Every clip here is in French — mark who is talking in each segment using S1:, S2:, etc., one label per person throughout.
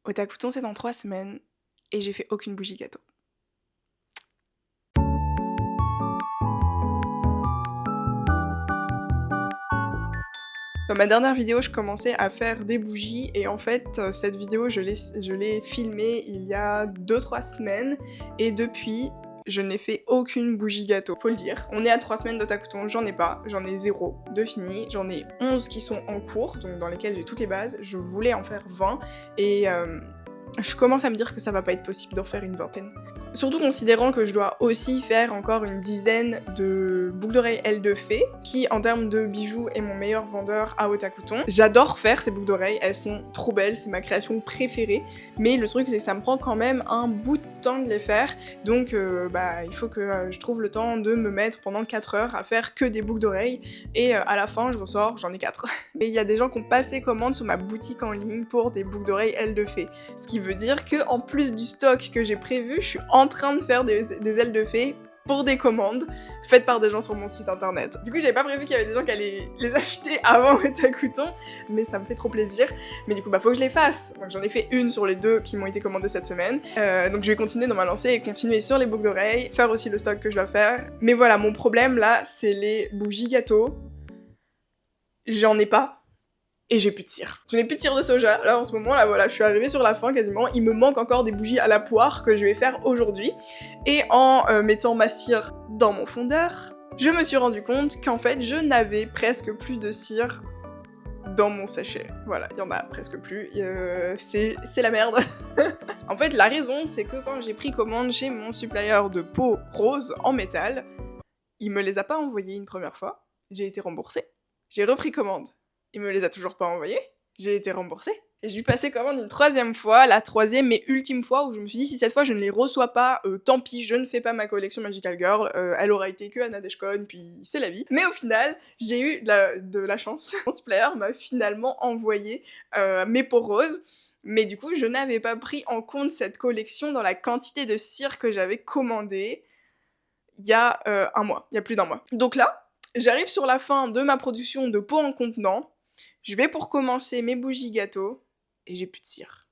S1: Otakouton, c'est dans 3 semaines et j'ai fait aucune bougie gâteau. Dans ma dernière vidéo, je commençais à faire des bougies et en fait, cette vidéo, je l'ai filmée il y a 2-3 semaines et depuis, je n'ai fait aucune bougie gâteau, faut le dire. On est à 3 semaines d'Otakouton, j'en ai pas, j'en ai 0 de fini, j'en ai 11 qui sont en cours, donc dans lesquels j'ai toutes les bases, je voulais en faire 20 et je commence à me dire que ça va pas être possible d'en faire une vingtaine. Surtout considérant que je dois aussi faire encore une dizaine de boucles d'oreilles ailes de fée, qui en termes de bijoux est mon meilleur vendeur à Otakouton. J'adore faire ces boucles d'oreilles, elles sont trop belles, c'est ma création préférée, mais le truc c'est que ça me prend quand même un bout de temps de les faire, donc il faut que je trouve le temps de me mettre pendant 4 heures à faire que des boucles d'oreilles, et à la fin je ressors, j'en ai 4. Et il y a des gens qui ont passé commande sur ma boutique en ligne pour des boucles d'oreilles ailes de fée, ce qui veut dire que en plus du stock que j'ai prévu, je suis en train de faire des ailes de fée pour des commandes faites par des gens sur mon site internet. Du coup, j'avais pas prévu qu'il y avait des gens qui allaient les acheter avant Otakouton, mais ça me fait trop plaisir. Mais du coup, faut que je les fasse. Donc j'en ai fait une sur les 2 qui m'ont été commandées cette semaine. Donc je vais continuer dans ma lancée et continuer sur les boucles d'oreilles, faire aussi le stock que je dois faire. Mais voilà, mon problème là, c'est les bougies gâteaux. J'en ai pas. Et j'ai plus de cire. Je n'ai plus de cire de soja, là en ce moment, là voilà, je suis arrivée sur la fin quasiment, il me manque encore des bougies à la poire que je vais faire aujourd'hui, et en mettant ma cire dans mon fondeur, je me suis rendu compte qu'en fait je n'avais presque plus de cire dans mon sachet. Voilà, il y en a presque plus, c'est la merde. En fait, la raison, c'est que quand j'ai pris commande chez mon supplier de peau rose en métal, il me les a pas envoyés une première fois, j'ai été remboursée, j'ai repris commande. Il me les a toujours pas envoyés, j'ai été remboursée. Et j'ai dû passer commande une 3e fois, la 3e et ultime fois où je me suis dit si cette fois je ne les reçois pas, tant pis, je ne fais pas ma collection Magical Girl, elle aura été que à Nadeshkon, puis c'est la vie. Mais au final, j'ai eu de la chance. Mon supplier m'a finalement envoyé mes peaux roses, mais du coup je n'avais pas pris en compte cette collection dans la quantité de cire que j'avais commandée il y a un mois, il y a plus d'1 mois. Donc là, j'arrive sur la fin de ma production de peau en contenant, je vais pour commencer mes bougies gâteaux, et j'ai plus de cire.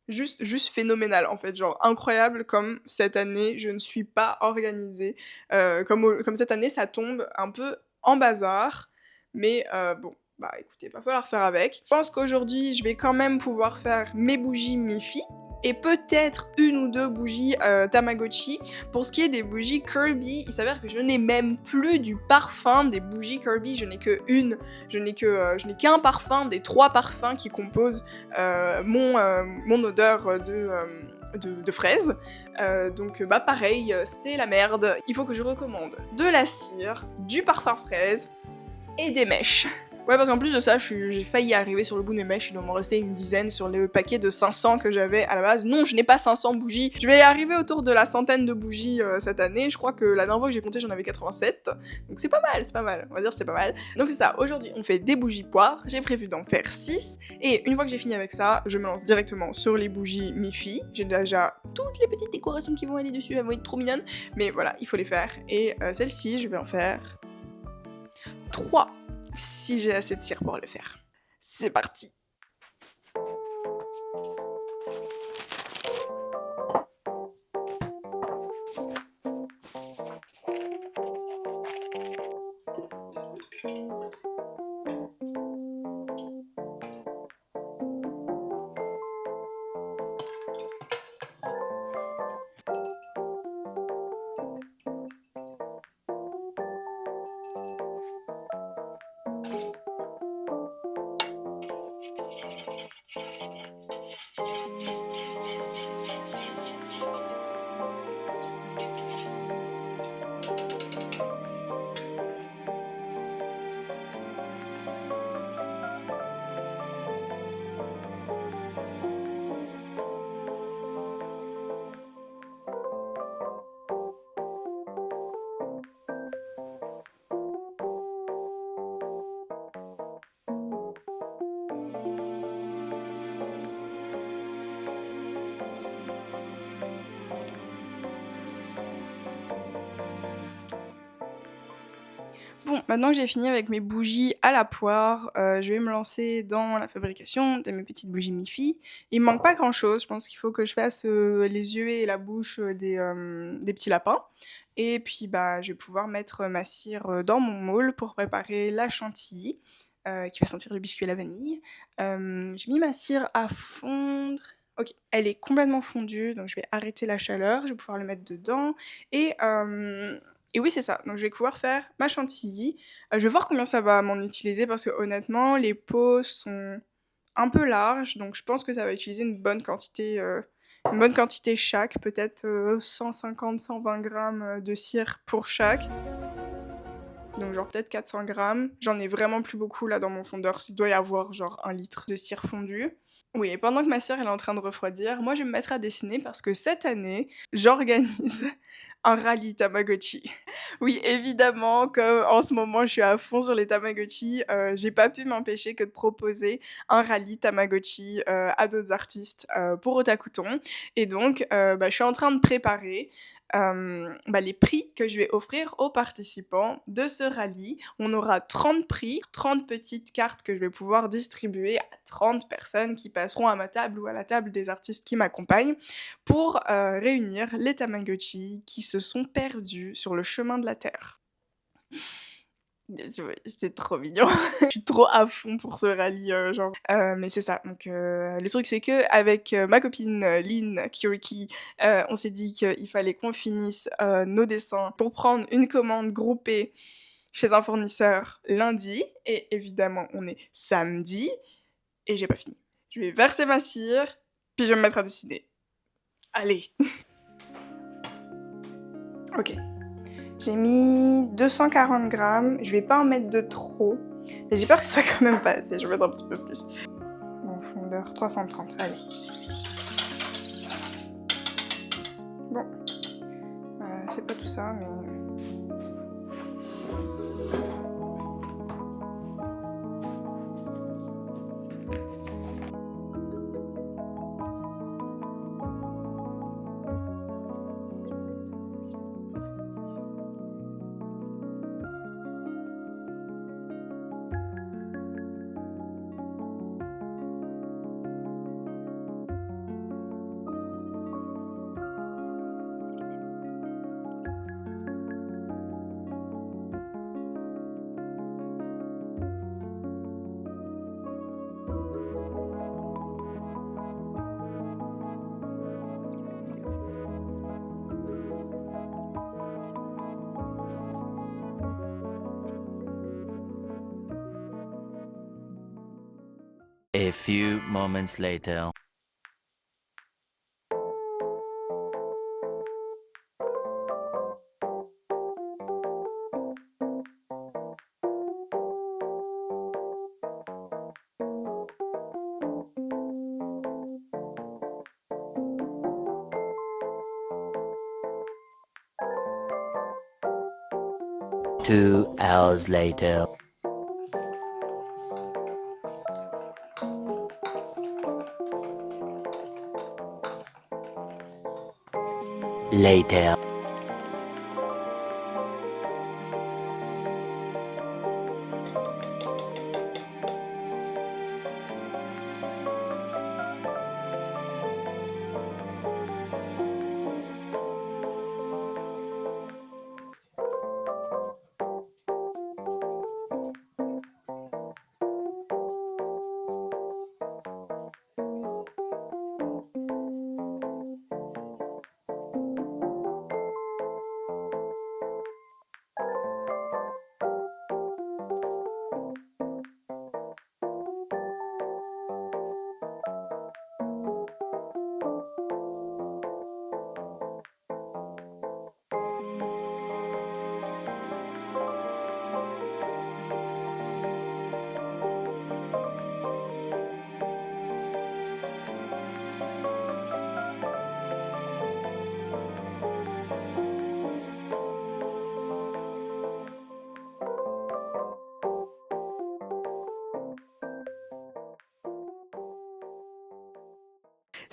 S1: Juste phénoménal en fait, genre incroyable comme cette année je ne suis pas organisée, comme cette année ça tombe un peu en bazar, mais bon, écoutez, va falloir faire avec. Je pense qu'aujourd'hui je vais quand même pouvoir faire mes bougies Mifi, et peut-être 1 ou 2 bougies Tamagotchi. Pour ce qui est des bougies Kirby, il s'avère que je n'ai même plus du parfum des bougies Kirby, je n'ai qu'un parfum des 3 parfums qui composent mon odeur de fraise. Donc pareil, c'est la merde. Il faut que je recommande de la cire, du parfum fraise et des mèches. Ouais, parce qu'en plus de ça, j'ai failli arriver sur le bout de mes mèches, il doit m'en rester une dizaine sur le paquet de 500 que j'avais à la base. Non, je n'ai pas 500 bougies. Je vais arriver autour de la centaine de bougies cette année. Je crois que la dernière fois que j'ai compté, j'en avais 87. Donc c'est pas mal. On va dire c'est pas mal. Donc c'est ça, aujourd'hui, on fait des bougies poires. J'ai prévu d'en faire 6. Et une fois que j'ai fini avec ça, je me lance directement sur les bougies Mifi. J'ai déjà toutes les petites décorations qui vont aller dessus, elles vont être trop mignonnes. Mais voilà, il faut les faire. Et celle-ci, je vais en faire 3. Si j'ai assez de cire pour le faire. C'est parti! Bon, maintenant que j'ai fini avec mes bougies à la poire, je vais me lancer dans la fabrication de mes petites bougies Mi-Fi. Il me manque pas grand-chose, je pense qu'il faut que je fasse, les yeux et la bouche, des petits lapins et puis, bah, je vais pouvoir mettre ma cire, dans mon moule pour préparer la chantilly, qui va sentir le biscuit et la vanille. J'ai mis ma cire à fondre. OK, elle est complètement fondue, donc je vais arrêter la chaleur, je vais pouvoir le mettre dedans et hem et oui, c'est ça. Donc je vais pouvoir faire ma chantilly. Je vais voir combien ça va m'en utiliser parce que honnêtement, les pots sont un peu larges, donc je pense que ça va utiliser une bonne quantité chaque, peut-être 150-120 grammes de cire pour chaque. Donc genre peut-être 400 grammes. J'en ai vraiment plus beaucoup là dans mon fondeur. Il doit y avoir genre 1 litre de cire fondue. Oui, et pendant que ma sœur elle est en train de refroidir, moi je vais me mettre à dessiner parce que cette année, j'organise un rallye Tamagotchi. Oui, évidemment, comme en ce moment je suis à fond sur les Tamagotchi, j'ai pas pu m'empêcher que de proposer un rallye Tamagotchi à d'autres artistes pour Otakuton. Et donc, bah, je suis en train de préparer bah, les prix que je vais offrir aux participants de ce rallye. On aura 30 prix, 30 petites cartes que je vais pouvoir distribuer à 30 personnes qui passeront à ma table ou à la table des artistes qui m'accompagnent pour réunir les Tamagotchi qui se sont perdus sur le chemin de la Terre. C'est trop mignon. Je suis trop à fond pour ce rallye, genre. Mais c'est ça, donc le truc c'est qu'avec ma copine Lynn Kyoriki, on s'est dit qu'il fallait qu'on finisse nos dessins pour prendre une commande groupée chez un fournisseur lundi, et évidemment on est samedi, et j'ai pas fini. Je vais verser ma cire, puis je vais me mettre à dessiner. Allez. Ok. J'ai mis 240 grammes, je vais pas en mettre de trop, mais j'ai peur que ce soit quand même pas assez, je vais mettre un petit peu plus. Bon, fondeur 330, allez. Bon, c'est pas tout ça, mais...
S2: A few moments later. Two hours later. Later.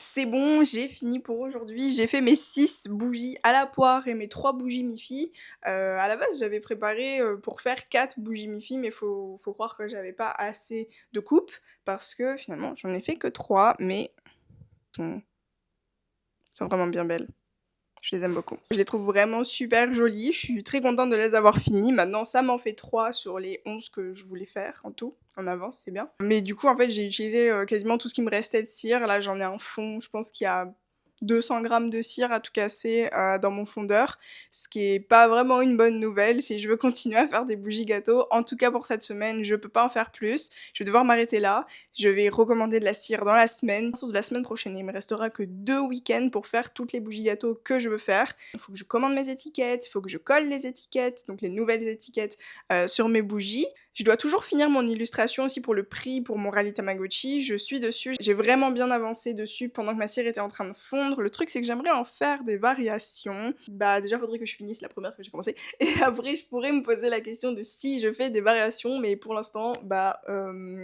S1: C'est bon, j'ai fini pour aujourd'hui. J'ai fait mes 6 bougies à la poire et mes 3 bougies mi-fi. À la base, j'avais préparé, pour faire 4 bougies mi-fi, mais faut croire que j'avais pas assez de coupe parce que finalement, j'en ai fait que 3, mais sont sont vraiment bien belles. Je les aime beaucoup. Je les trouve vraiment super jolies, je suis très contente de les avoir finies. Maintenant, ça m'en fait 3 sur les 11 que je voulais faire en tout. En avance, c'est bien. Mais du coup, en fait, j'ai utilisé, quasiment tout ce qui me restait de cire. Là, j'en ai un fond, je pense qu'il y a 200 grammes de cire à tout casser, dans mon fondeur, ce qui est pas vraiment une bonne nouvelle si je veux continuer à faire des bougies gâteaux. En tout cas pour cette semaine, je peux pas en faire plus. Je vais devoir m'arrêter là. Je vais recommander de la cire dans la semaine. À partir de la semaine prochaine, il me restera que 2 week-ends pour faire toutes les bougies gâteaux que je veux faire. Il faut que je commande mes étiquettes, il faut que je colle les étiquettes, donc les nouvelles étiquettes, sur mes bougies. Je dois toujours finir mon illustration aussi pour le prix pour mon rallye Tamagotchi. Je suis dessus. J'ai vraiment bien avancé dessus pendant que ma cire était en train de fondre. Le truc, c'est que j'aimerais en faire des variations. Bah, déjà, faudrait que je finisse la première que j'ai commencé. Et après, je pourrais me poser la question de si je fais des variations. Mais pour l'instant, bah,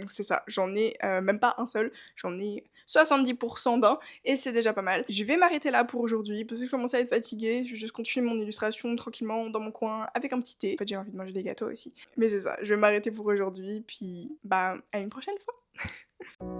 S1: c'est ça. J'en ai même pas un seul. J'en ai 70% d'un. Et c'est déjà pas mal. Je vais m'arrêter là pour aujourd'hui parce que je commence à être fatiguée. Je vais juste continuer mon illustration tranquillement dans mon coin avec un petit thé. En fait, j'ai envie de manger des gâteaux aussi. Mais c'est ça, je vais m'arrêter pour aujourd'hui, puis bah à une prochaine fois.